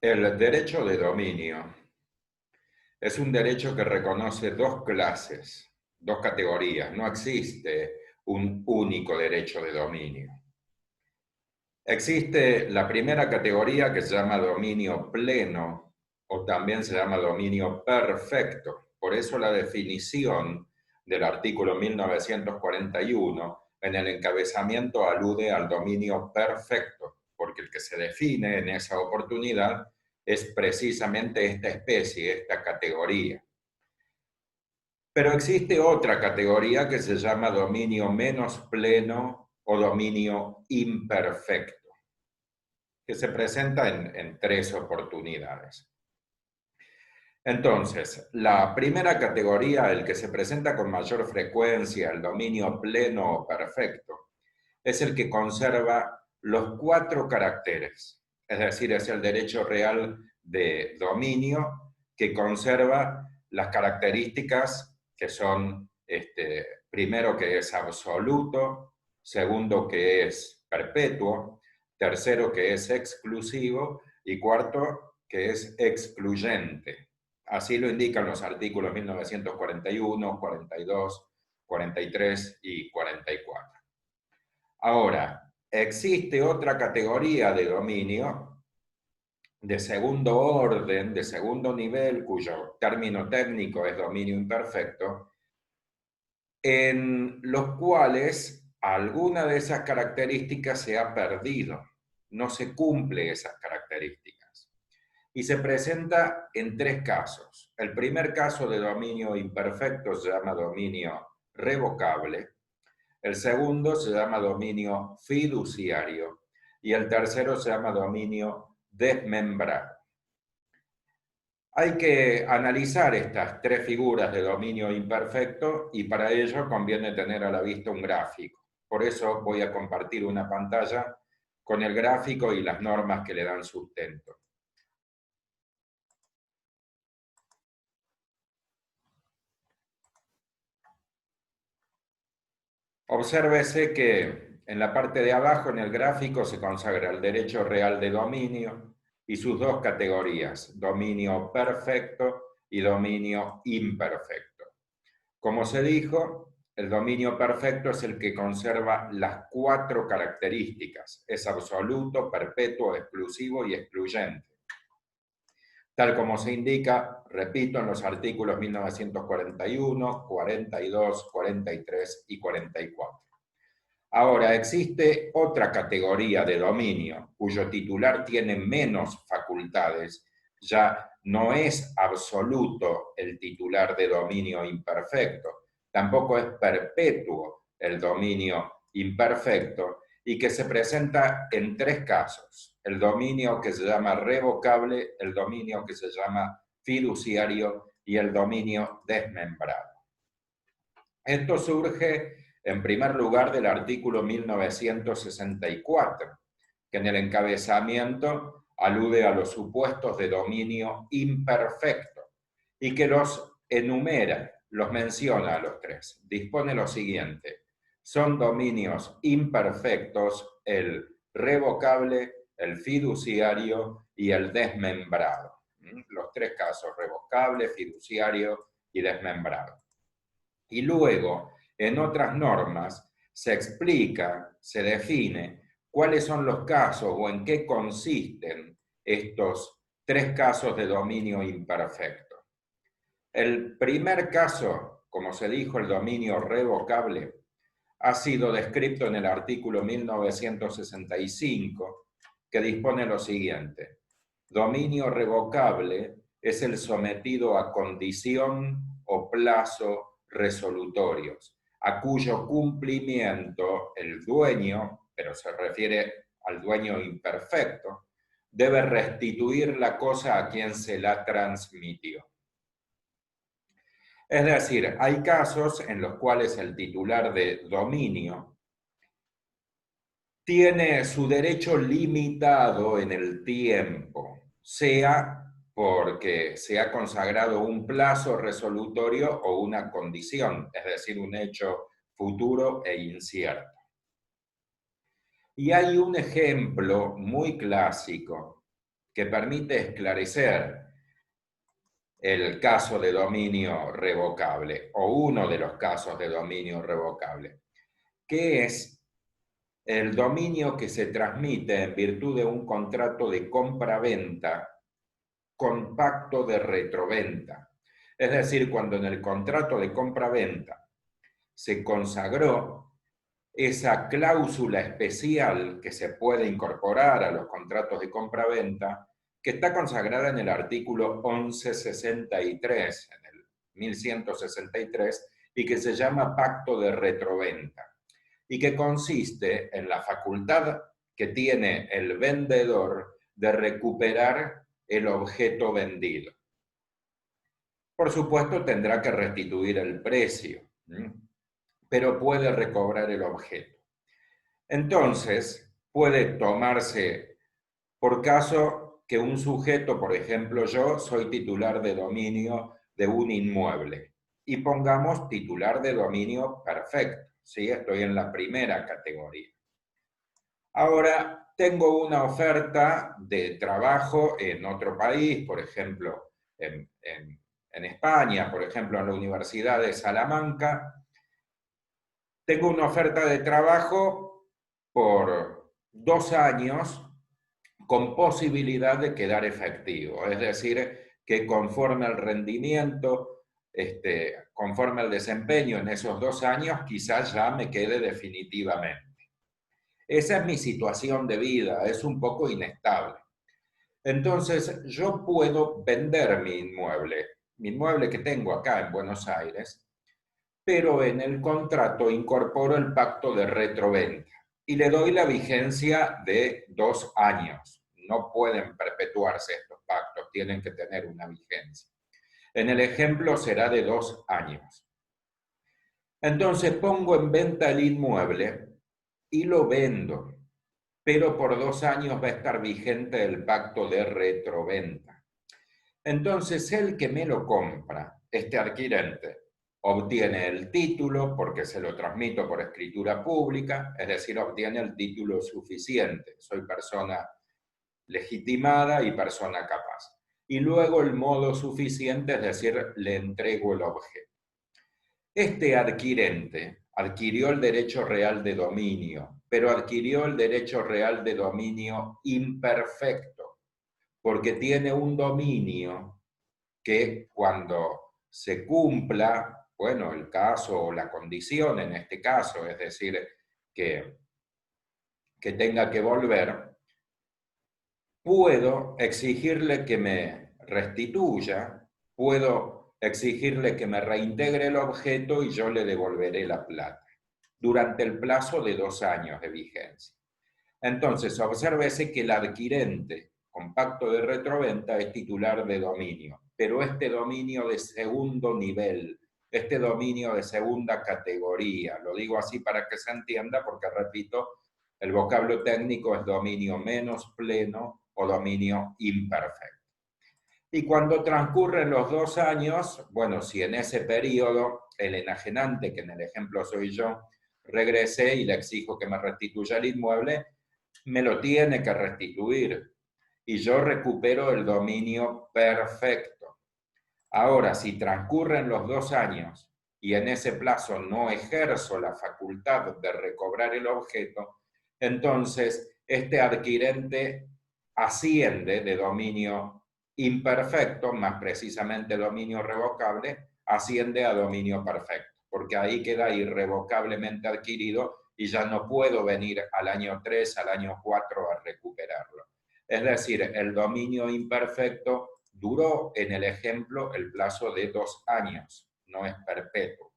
El derecho de dominio es un derecho que reconoce dos clases, dos categorías. No existe un único derecho de dominio. Existe la primera categoría que se llama dominio pleno o también se llama dominio perfecto. Por eso la definición del artículo 1941 en el encabezamiento alude al dominio perfecto, porque el que se define en esa oportunidad es precisamente esta especie, esta categoría. Pero existe otra categoría que se llama dominio menos pleno o dominio imperfecto, que se presenta en tres oportunidades. Entonces, la primera categoría, el que se presenta con mayor frecuencia, el dominio pleno o perfecto, es el que conserva los cuatro caracteres, es decir, es el derecho real de dominio que conserva las características que son, primero que es absoluto, segundo que es perpetuo, tercero que es exclusivo y cuarto que es excluyente. Así lo indican los artículos 1941, 42, 43 y 44. Ahora, existe otra categoría de dominio de segundo orden, de segundo nivel, cuyo término técnico es dominio imperfecto, en los cuales alguna de esas características se ha perdido, no se cumple esas características. Y se presenta en tres casos. El primer caso de dominio imperfecto se llama dominio revocable, el segundo se llama dominio fiduciario y el tercero se llama dominio desmembrado. Hay que analizar estas tres figuras de dominio imperfecto y para ello conviene tener a la vista un gráfico. Por eso voy a compartir una pantalla con el gráfico y las normas que le dan sustento. Obsérvese que en la parte de abajo en el gráfico se consagra el derecho real de dominio y sus dos categorías, dominio perfecto y dominio imperfecto. Como se dijo, el dominio perfecto es el que conserva las cuatro características, es absoluto, perpetuo, exclusivo y excluyente, tal como se indica, repito, en los artículos 1941, 42, 43 y 44. Ahora, existe otra categoría de dominio cuyo titular tiene menos facultades, ya no es absoluto el titular de dominio imperfecto, tampoco es perpetuo el dominio imperfecto y que se presenta en tres casos: el dominio que se llama revocable, el dominio que se llama fiduciario y el dominio desmembrado. Esto surge en primer lugar del artículo 1964, que en el encabezamiento alude a los supuestos de dominio imperfecto y que los enumera, los menciona a los tres. Dispone lo siguiente: son dominios imperfectos el revocable, el fiduciario y el desmembrado. Los tres casos: revocable, fiduciario y desmembrado. Y luego, en otras normas, se explica, se define cuáles son los casos o en qué consisten estos tres casos de dominio imperfecto. El primer caso, como se dijo, el dominio revocable, ha sido descrito en el artículo 1965, que dispone lo siguiente: dominio revocable es el sometido a condición o plazo resolutorios, a cuyo cumplimiento el dueño, pero se refiere al dueño imperfecto, debe restituir la cosa a quien se la transmitió. Es decir, hay casos en los cuales el titular de dominio tiene su derecho limitado en el tiempo, sea porque se ha consagrado un plazo resolutorio o una condición, es decir, un hecho futuro e incierto. Y hay un ejemplo muy clásico que permite esclarecer el caso de dominio revocable, o uno de los casos de dominio revocable, que es el dominio que se transmite en virtud de un contrato de compra-venta con pacto de retroventa. Es decir, cuando en el contrato de compra-venta se consagró esa cláusula especial que se puede incorporar a los contratos de compra-venta, que está consagrada en el artículo 1163, en el 1163, y que se llama pacto de retroventa, y que consiste en la facultad que tiene el vendedor de recuperar el objeto vendido. Por supuesto, tendrá que restituir el precio, pero puede recobrar el objeto. Entonces, puede tomarse por caso que un sujeto, por ejemplo, yo soy titular de dominio de un inmueble, y pongamos titular de dominio perfecto, ¿sí? Estoy en la primera categoría. Ahora, tengo una oferta de trabajo en otro país, por ejemplo, en España, por ejemplo, en la Universidad de Salamanca. Tengo una oferta de trabajo por 2 años con posibilidad de quedar efectivo, es decir, que conforme al rendimiento, conforme al desempeño en esos 2 años, quizás ya me quede definitivamente. Esa es mi situación de vida, es un poco inestable. Entonces, yo puedo vender mi inmueble que tengo acá en Buenos Aires, pero en el contrato incorporo el pacto de retroventa y le doy la vigencia de 2 años. No pueden perpetuarse estos pactos, tienen que tener una vigencia. En el ejemplo será de 2 años. Entonces pongo en venta el inmueble y lo vendo, pero por 2 años va a estar vigente el pacto de retroventa. Entonces el que me lo compra, este adquirente, obtiene el título porque se lo transmito por escritura pública, es decir, obtiene el título suficiente. Soy persona legitimada y persona capaz. Y luego el modo suficiente, es decir, le entrego el objeto. Este adquirente adquirió el derecho real de dominio, pero adquirió el derecho real de dominio imperfecto, porque tiene un dominio que cuando se cumpla, bueno, el caso o la condición en este caso, es decir, que tenga que volver, puedo exigirle que me restituya, puedo exigirle que me reintegre el objeto y yo le devolveré la plata durante el plazo de 2 años de vigencia. Entonces, obsérvese que el adquirente con pacto de retroventa es titular de dominio, pero este dominio de segundo nivel, este dominio de segunda categoría, lo digo así para que se entienda porque, repito, el vocablo técnico es dominio menos pleno o dominio imperfecto. Y cuando transcurren los 2 años, bueno, si en ese periodo el enajenante, que en el ejemplo soy yo, regresé y le exijo que me restituya el inmueble, me lo tiene que restituir y yo recupero el dominio perfecto. Ahora, si transcurren los 2 años y en ese plazo no ejerzo la facultad de recobrar el objeto, entonces este adquirente asciende de dominio imperfecto, más precisamente dominio revocable, asciende a dominio perfecto, porque ahí queda irrevocablemente adquirido y ya no puedo venir al año 3, al año 4 a recuperarlo. Es decir, el dominio imperfecto duró en el ejemplo el plazo de 2 años, no es perpetuo.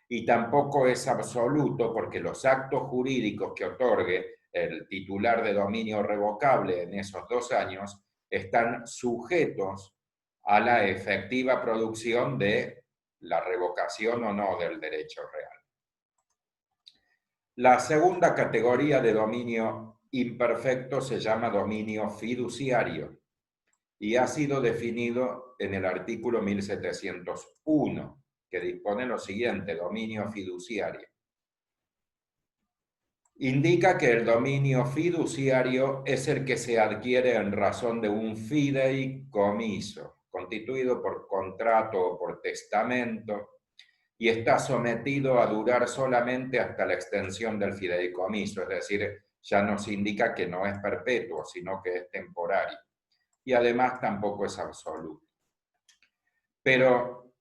Y tampoco es absoluto porque los actos jurídicos que otorgue el titular de dominio revocable en esos 2 años están sujetos a la efectiva producción de la revocación o no del derecho real. La segunda categoría de dominio imperfecto se llama dominio fiduciario y ha sido definido en el artículo 1701, que dispone lo siguiente: dominio fiduciario. Indica que el dominio fiduciario es el que se adquiere en razón de un fideicomiso, constituido por contrato o por testamento, y está sometido a durar solamente hasta la extensión del fideicomiso, es decir, ya nos indica que no es perpetuo, sino que es temporario. Y además tampoco es absoluto. Pero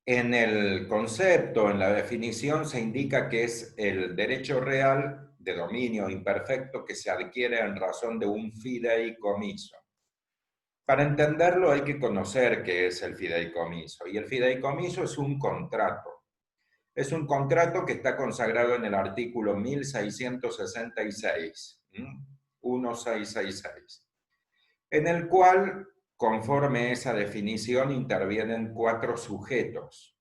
en el concepto, en la definición, se indica que es el derecho real de dominio imperfecto que se adquiere en razón de un fideicomiso. Para entenderlo hay que conocer qué es el fideicomiso. Y el fideicomiso es un contrato. Es un contrato que está consagrado en el artículo 1666, 1666, en el cual, conforme esa definición, intervienen 4 sujetos.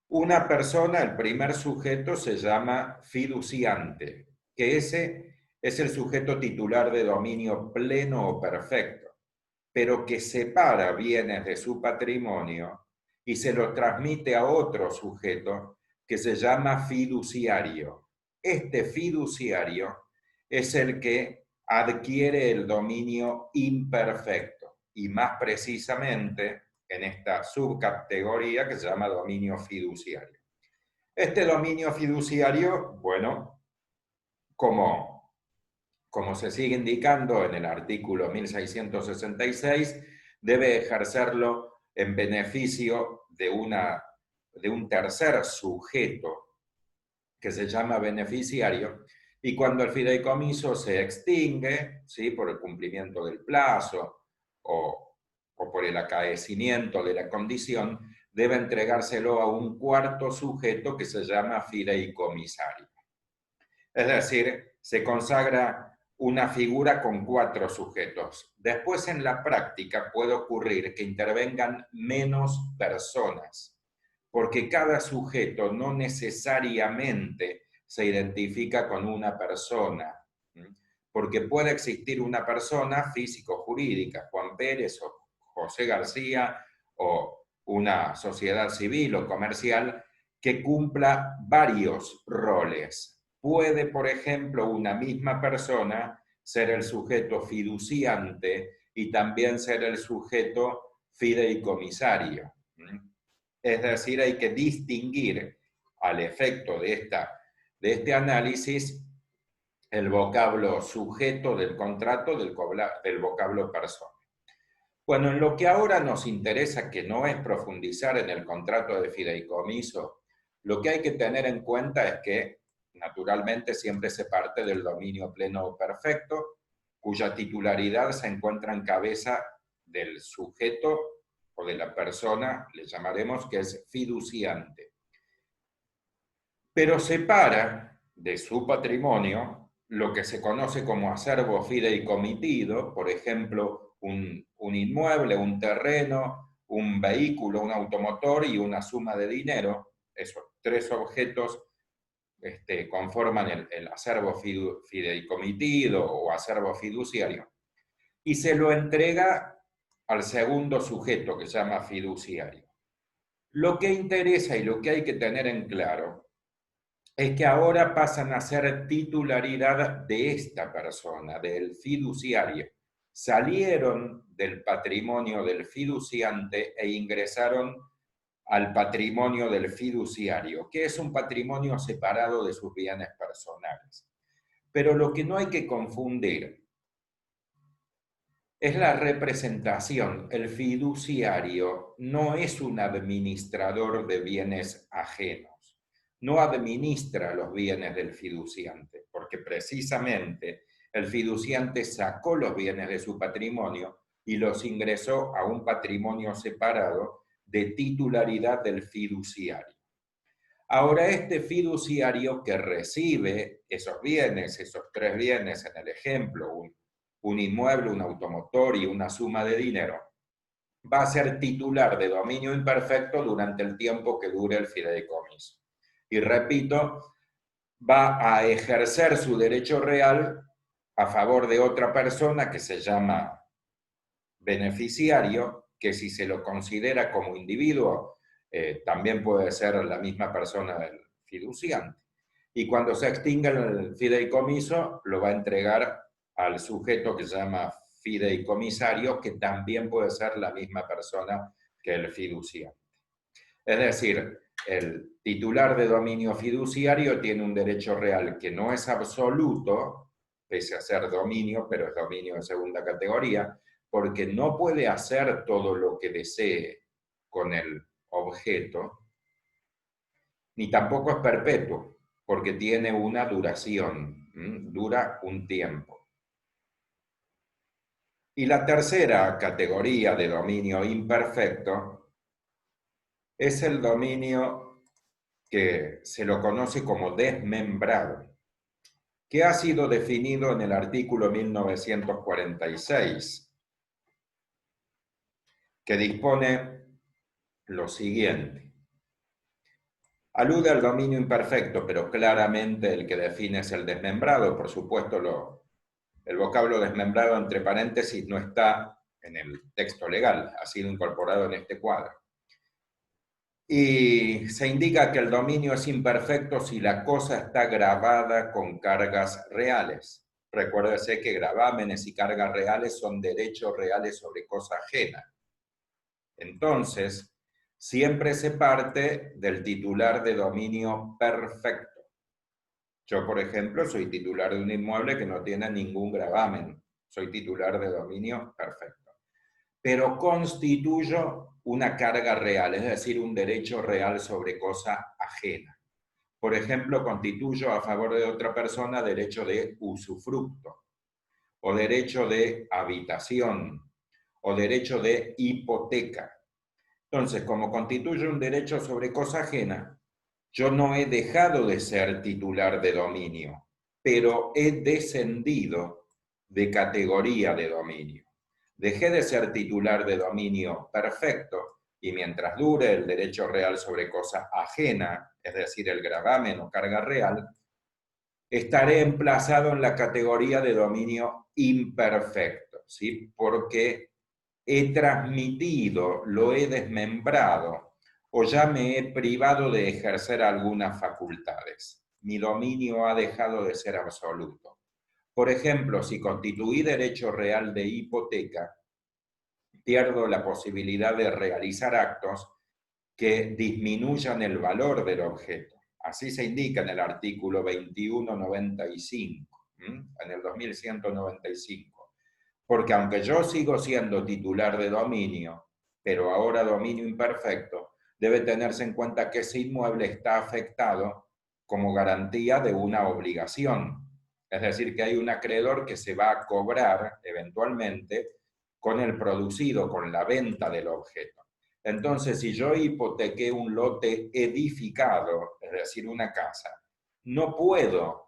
Una persona, el primer sujeto, se llama fiduciante, que ese es el sujeto titular de dominio pleno o perfecto, pero que separa bienes de su patrimonio y se los transmite a otro sujeto que se llama fiduciario. Este fiduciario es el que adquiere el dominio imperfecto y más precisamente en esta subcategoría que se llama dominio fiduciario. Este dominio fiduciario, bueno, como se sigue indicando en el artículo 1666, debe ejercerlo en beneficio de un tercer sujeto que se llama beneficiario, y cuando el fideicomiso se extingue, ¿sí?, por el cumplimiento del plazo o por el acaecimiento de la condición, debe entregárselo a un cuarto sujeto que se llama fideicomisario. Es decir, se consagra una figura con 4 sujetos. Después, en la práctica, puede ocurrir que intervengan menos personas, porque cada sujeto no necesariamente se identifica con una persona, porque puede existir una persona físico-jurídica, Juan Pérez o José García, o una sociedad civil o comercial que cumpla varios roles. Puede, por ejemplo, una misma persona ser el sujeto fiduciante y también ser el sujeto fideicomisario. Es decir, hay que distinguir al efecto de este análisis el vocablo sujeto del contrato del vocablo persona. Bueno, en lo que ahora nos interesa, que no es profundizar en el contrato de fideicomiso, lo que hay que tener en cuenta es que, naturalmente, siempre se parte del dominio pleno o perfecto, cuya titularidad se encuentra en cabeza del sujeto o de la persona, le llamaremos, que es fiduciante. Pero separa de su patrimonio lo que se conoce como acervo fideicomitido, por ejemplo, un inmueble, un terreno, un vehículo, un automotor y una suma de dinero. Esos 3 objetos conforman el acervo fideicomitido o acervo fiduciario, y se lo entrega al segundo sujeto, que se llama fiduciario. Lo que interesa y lo que hay que tener en claro es que ahora pasan a ser titularidad de esta persona, del fiduciario. Salieron del patrimonio del fiduciante e ingresaron al patrimonio del fiduciario, que es un patrimonio separado de sus bienes personales. Pero lo que no hay que confundir es la representación. El fiduciario no es un administrador de bienes ajenos, no administra los bienes del fiduciante, porque precisamente el fiduciante sacó los bienes de su patrimonio y los ingresó a un patrimonio separado de titularidad del fiduciario. Ahora, este fiduciario que recibe esos bienes, esos 3 bienes en el ejemplo, un inmueble, un automotor y una suma de dinero, va a ser titular de dominio imperfecto durante el tiempo que dure el fideicomiso. Y repito, va a ejercer su derecho real a favor de otra persona que se llama beneficiario, que si se lo considera como individuo, también puede ser la misma persona del fiduciante. y cuando se extinga el fideicomiso lo va a entregar al sujeto que se llama fideicomisario, que también puede ser la misma persona que el fiduciario. Es decir, el titular de dominio fiduciario tiene un derecho real que no es absoluto, pese a ser dominio, pero es dominio de segunda categoría, porque no puede hacer todo lo que desee con el objeto, ni tampoco es perpetuo, porque tiene una duración, dura un tiempo. Y la tercera categoría de dominio imperfecto es el dominio que se lo conoce como desmembrado, que ha sido definido en el artículo 1946, que dispone lo siguiente. Alude al dominio imperfecto, pero claramente el que define es el desmembrado. Por supuesto, el vocablo desmembrado entre paréntesis no está en el texto legal, ha sido incorporado en este cuadro. Y se indica que el dominio es imperfecto si la cosa está grabada con cargas reales. Recuérdese que gravámenes y cargas reales son derechos reales sobre cosa ajena. Entonces, siempre se parte del titular de dominio perfecto. Yo, por ejemplo, soy titular de un inmueble que no tiene ningún gravamen. Soy titular de dominio perfecto. Pero constituyo una carga real, es decir, un derecho real sobre cosa ajena. Por ejemplo, constituyo a favor de otra persona derecho de usufructo, o derecho de habitación, o derecho de hipoteca. Entonces, como constituyo un derecho sobre cosa ajena, yo no he dejado de ser titular de dominio, pero he descendido de categoría de dominio. Dejé de ser titular de dominio perfecto y mientras dure el derecho real sobre cosa ajena, es decir, el gravamen o carga real, estaré emplazado en la categoría de dominio imperfecto, ¿sí? Porque he transmitido, lo he desmembrado o ya me he privado de ejercer algunas facultades. Mi dominio ha dejado de ser absoluto. Por ejemplo, si constituí derecho real de hipoteca, pierdo la posibilidad de realizar actos que disminuyan el valor del objeto. Así se indica en el artículo 2195, en el 2195. Porque aunque yo sigo siendo titular de dominio, pero ahora dominio imperfecto, debe tenerse en cuenta que ese inmueble está afectado como garantía de una obligación. Es decir, que hay un acreedor que se va a cobrar eventualmente con el producido, con la venta del objeto. Entonces, si yo hipotequé un lote edificado, es decir, una casa, no puedo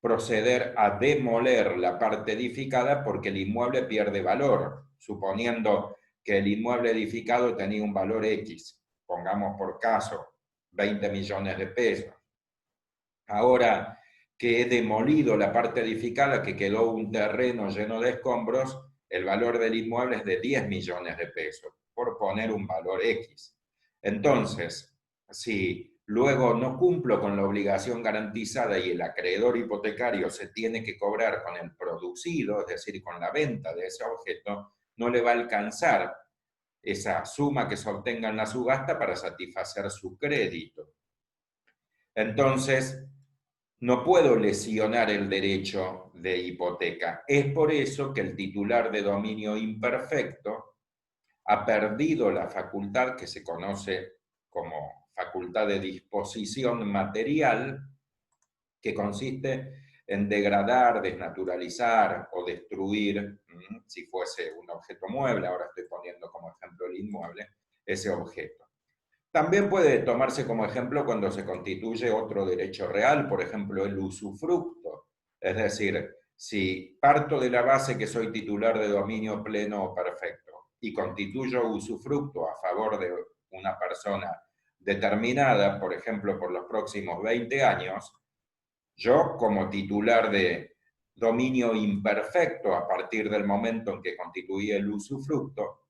proceder a demoler la parte edificada porque el inmueble pierde valor, suponiendo que el inmueble edificado tenía un valor X, pongamos por caso 20 millones de pesos. Ahora que he demolido la parte edificada, que quedó un terreno lleno de escombros, el valor del inmueble es de 10 millones de pesos, por poner un valor X. Entonces, si luego no cumplo con la obligación garantizada y el acreedor hipotecario se tiene que cobrar con el producido, es decir, con la venta de ese objeto, no le va a alcanzar esa suma que se obtenga en la subasta para satisfacer su crédito. Entonces, no puedo lesionar el derecho de hipoteca. Es por eso que el titular de dominio imperfecto ha perdido la facultad que se conoce como facultad de disposición material, que consiste en degradar, desnaturalizar o destruir, si fuese un objeto mueble, ahora estoy poniendo como ejemplo el inmueble, ese objeto. También puede tomarse como ejemplo cuando se constituye otro derecho real, por ejemplo, el usufructo. Es decir, si parto de la base que soy titular de dominio pleno o perfecto y constituyo usufructo a favor de una persona determinada, por ejemplo, por los próximos 20 años, yo como titular de dominio imperfecto a partir del momento en que constituí el usufructo,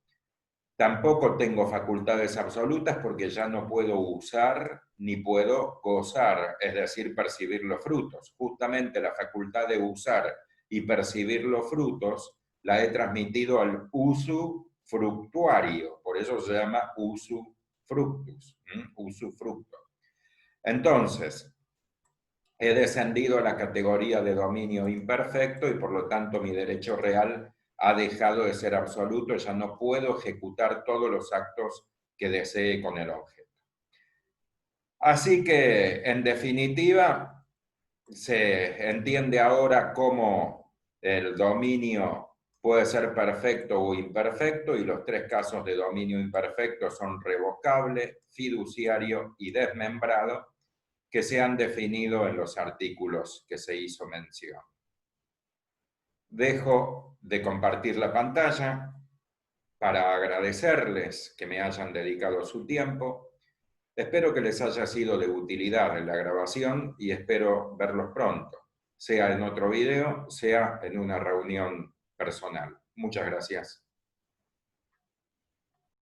Tampoco tengo facultades absolutas porque ya no puedo usar ni puedo gozar, es decir, percibir los frutos. Justamente la facultad de usar y percibir los frutos la he transmitido al usufructuario, por eso se llama usufructus, usufructo. Entonces, he descendido a la categoría de dominio imperfecto y por lo tanto mi derecho real ha dejado de ser absoluto, ya no puedo ejecutar todos los actos que desee con el objeto. Así que, en definitiva, se entiende ahora cómo el dominio puede ser perfecto o imperfecto, y los tres casos de dominio imperfecto son revocable, fiduciario y desmembrado, que se han definido en los artículos que se hizo mención. Dejo de compartir la pantalla para agradecerles que me hayan dedicado su tiempo. Espero que les haya sido de utilidad en la grabación y espero verlos pronto, sea en otro video, sea en una reunión personal. Muchas gracias.